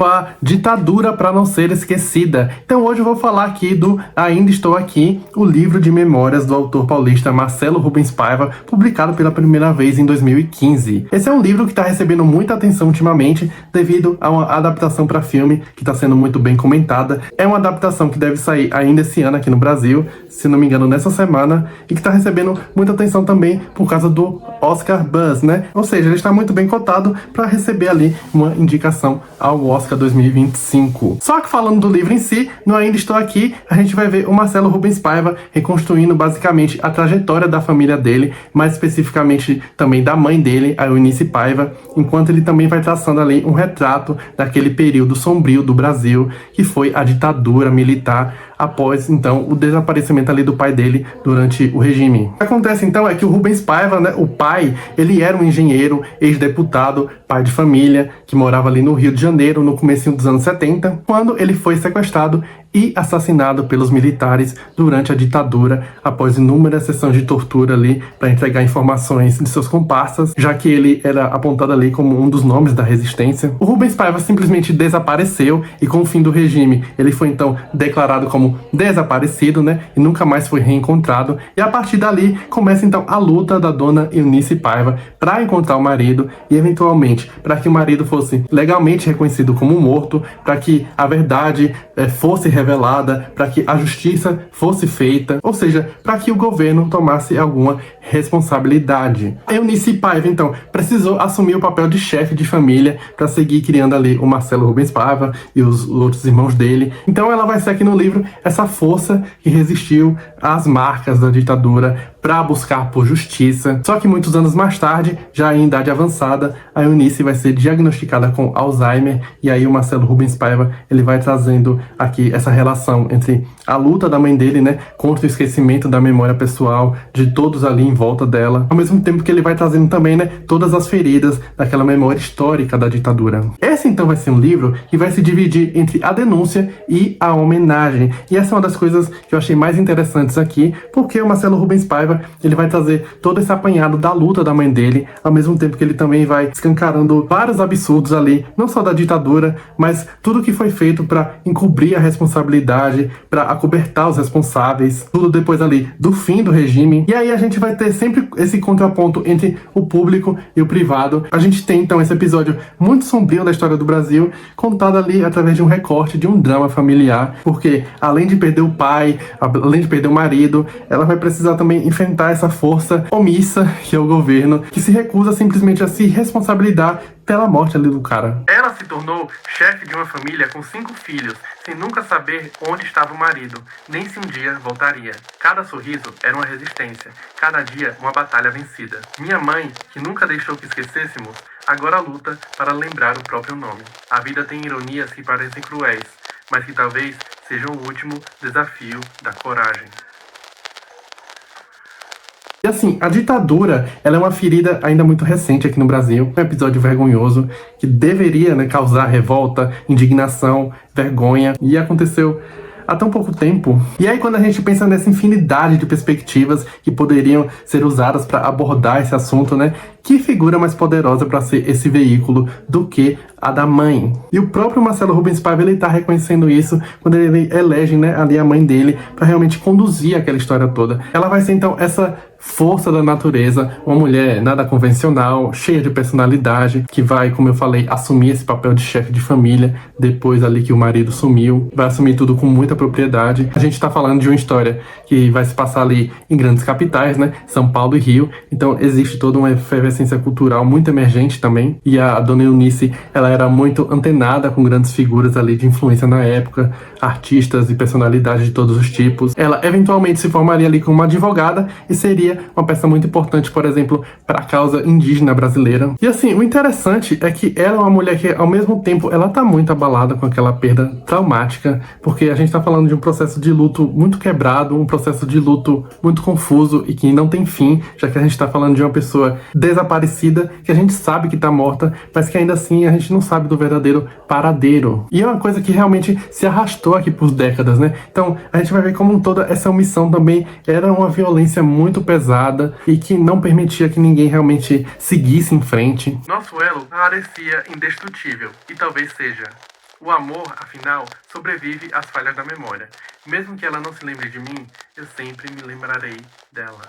Opa, ditadura para não ser esquecida. Então hoje eu vou falar aqui do Ainda Estou Aqui, o livro de memórias do autor paulista Marcelo Rubens Paiva, publicado pela primeira vez em 2015. Esse é um livro que está recebendo muita atenção ultimamente devido a uma adaptação para filme que está sendo muito bem comentada. É uma adaptação que deve sair ainda esse ano aqui no Brasil, se não me engano nessa semana, e que está recebendo muita atenção também por causa do Oscar Buzz, né? Ou seja, ele está muito bem cotado para receber ali uma indicação ao Oscar 2025. Só que falando do livro em si, no Ainda Estou Aqui, a gente vai ver o Marcelo Rubens Paiva reconstruindo basicamente a trajetória da família dele, mais especificamente também da mãe dele, a Eunice Paiva, enquanto ele também vai traçando ali um retrato daquele período sombrio do Brasil, que foi a ditadura militar, após, então, o desaparecimento ali do pai dele durante o regime. O que acontece, então, é que o Rubens Paiva, né, o pai, ele era um engenheiro, ex-deputado, pai de família, que morava ali no Rio de Janeiro, no comecinho dos anos 70, quando ele foi sequestrado e assassinado pelos militares durante a ditadura, após inúmeras sessões de tortura ali para entregar informações de seus comparsas, já que ele era apontado ali como um dos nomes da resistência. O Rubens Paiva simplesmente desapareceu e com o fim do regime ele foi então declarado como desaparecido, né, e nunca mais foi reencontrado. E a partir dali começa então a luta da dona Eunice Paiva para encontrar o marido e eventualmente para que o marido fosse legalmente reconhecido como morto, para que a verdade fosse revelada, para que a justiça fosse feita, ou seja, para que o governo tomasse alguma responsabilidade. A Eunice Paiva, então, precisou assumir o papel de chefe de família para seguir criando ali o Marcelo Rubens Paiva e os outros irmãos dele. Então ela vai ser aqui no livro essa força que resistiu às marcas da ditadura para buscar por justiça. Só que muitos anos mais tarde, já em idade avançada, a Eunice vai ser diagnosticada com Alzheimer, e aí o Marcelo Rubens Paiva, ele vai trazendo aqui essa relação entre a luta da mãe dele, né, contra o esquecimento da memória pessoal de todos ali em volta dela, ao mesmo tempo que ele vai trazendo também, né, todas as feridas daquela memória histórica da ditadura. Esse então vai ser um livro que vai se dividir entre a denúncia e a homenagem, e essa é uma das coisas que eu achei mais interessantes aqui, porque o Marcelo Rubens Paiva, ele vai trazer todo esse apanhado da luta da mãe dele, ao mesmo tempo que ele também vai escancarando vários absurdos ali, não só da ditadura, mas tudo que foi feito para encobrir a responsabilidade, para acobertar os responsáveis, tudo depois ali do fim do regime. E aí a gente vai ter sempre esse contraponto entre o público e o privado. A gente tem então esse episódio muito sombrio da história do Brasil, contado ali através de um recorte de um drama familiar, porque além de perder o pai, além de perder o marido, ela vai precisar também enfrentar essa força omissa que é o governo, que se recusa simplesmente a se responsabilizar pela morte ali do cara. Ela se tornou chefe de uma família com 5 filhos, sem nunca saber onde estava o marido, nem se um dia voltaria. Cada sorriso era uma resistência, cada dia uma batalha vencida. Minha mãe, que nunca deixou que esquecêssemos, agora luta para lembrar o próprio nome. A vida tem ironias que parecem cruéis, mas que talvez sejam o último desafio da coragem. E assim, a ditadura, ela é uma ferida ainda muito recente aqui no Brasil, um episódio vergonhoso que deveria, né, causar revolta, indignação, vergonha, e aconteceu há tão pouco tempo. E aí quando a gente pensa nessa infinidade de perspectivas que poderiam ser usadas para abordar esse assunto, né, que figura mais poderosa para ser esse veículo do que a da mãe? E o próprio Marcelo Rubens Paiva, ele tá reconhecendo isso quando ele elege, né, ali a mãe dele para realmente conduzir aquela história toda. Ela vai ser então essa força da natureza, uma mulher nada convencional, cheia de personalidade, que vai, como eu falei, assumir esse papel de chefe de família depois ali que o marido sumiu, vai assumir tudo com muita propriedade. A gente tá falando de uma história que vai se passar ali em grandes capitais, né, São Paulo e Rio, então existe toda uma efervescência cultural muito emergente também, e a dona Eunice, ela era muito antenada com grandes figuras ali de influência na época, artistas e personalidades de todos os tipos. Ela eventualmente se formaria ali como uma advogada e seria uma peça muito importante, por exemplo, para a causa indígena brasileira. E assim, o interessante é que ela é uma mulher que, ao mesmo tempo, ela tá muito abalada com aquela perda traumática, porque a gente tá falando de um processo de luto muito quebrado, um processo de luto muito confuso e que não tem fim, já que a gente tá falando de uma pessoa desaparecida, que a gente sabe que tá morta, mas que ainda assim a gente não sabe do verdadeiro paradeiro. E é uma coisa que realmente se arrastou aqui por décadas, né? Então, a gente vai ver como toda essa omissão também era uma violência muito pesada e que não permitia que ninguém realmente seguisse em frente. Nosso elo parecia indestrutível, e talvez seja. O amor, afinal, sobrevive às falhas da memória. Mesmo que ela não se lembre de mim, eu sempre me lembrarei dela.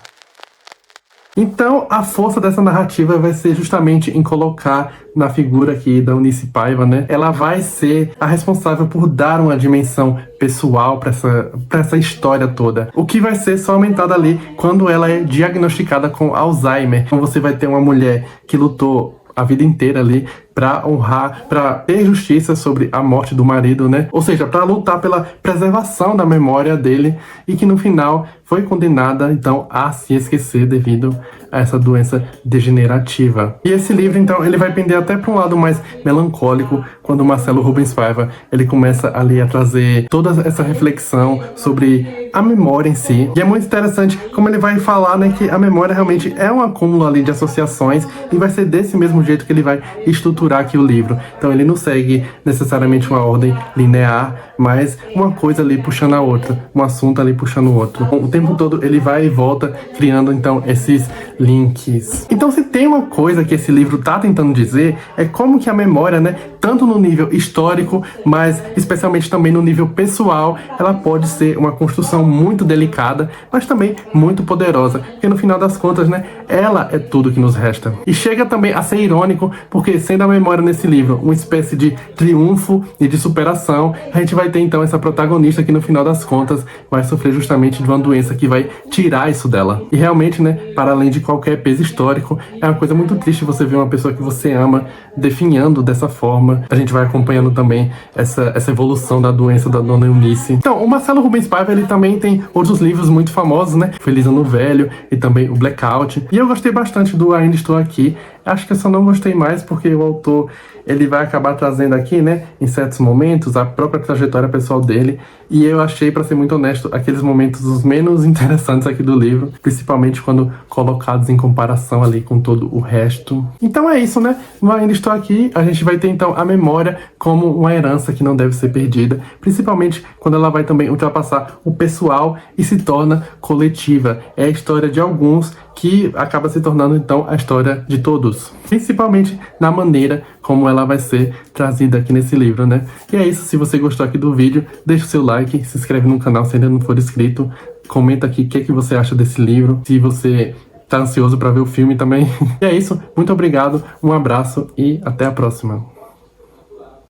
Então, a força dessa narrativa vai ser justamente em colocar na figura aqui da Eunice Paiva, né? Ela vai ser a responsável por dar uma dimensão pessoal para essa história toda. O que vai ser só aumentado ali quando ela é diagnosticada com Alzheimer. Então você vai ter uma mulher que lutou a vida inteira ali para honrar, para ter justiça sobre a morte do marido, né? Ou seja, para lutar pela preservação da memória dele e que no final foi condenada, então, a se esquecer devido a essa doença degenerativa. E esse livro, então, ele vai pender até para um lado mais melancólico, quando o Marcelo Rubens Paiva, ele começa ali a trazer toda essa reflexão sobre a memória em si. E é muito interessante como ele vai falar, né, que a memória realmente é um acúmulo ali de associações e vai ser desse mesmo jeito que ele vai estruturar aqui o livro. Então ele não segue necessariamente uma ordem linear, mas uma coisa ali puxando a outra, um assunto ali puxando o outro. O tempo todo ele vai e volta criando então esses links. Então se tem uma coisa que esse livro tá tentando dizer é como que a memória, né, tanto no nível histórico, mas especialmente também no nível pessoal, ela pode ser uma construção muito delicada, mas também muito poderosa, porque no final das contas, né, ela é tudo que nos resta. E chega também a ser irônico, porque sendo a memória nesse livro uma espécie de triunfo e de superação, a gente vai ter então essa protagonista que no final das contas vai sofrer justamente de uma doença que vai tirar isso dela. E realmente, né, para além de qualquer peso histórico, é uma coisa muito triste você ver uma pessoa que você ama definhando dessa forma. A gente vai acompanhando também essa evolução da doença da dona Eunice. Então, o Marcelo Rubens Paiva, ele também tem outros livros muito famosos, né? Feliz Ano Velho e também o Blackout. E eu gostei bastante do Ainda Estou Aqui. Acho que eu só não gostei mais porque o autor, ele vai acabar trazendo aqui, né, em certos momentos, a própria trajetória pessoal dele. E eu achei, pra ser muito honesto, aqueles momentos os menos interessantes aqui do livro, principalmente quando colocados em comparação ali com todo o resto. Então é isso, né? No Ainda Estou Aqui, a gente vai ter então a memória como uma herança que não deve ser perdida, principalmente quando ela vai também ultrapassar o pessoal e se torna coletiva. É a história de alguns que acaba se tornando então a história de todos, principalmente na maneira como ela vai ser trazida aqui nesse livro, né? E é isso, se você gostou aqui do vídeo, deixa o seu like, se inscreve no canal se ainda não for inscrito, comenta aqui o que você acha desse livro, se você tá ansioso para ver o filme também. E é isso, muito obrigado, um abraço e até a próxima.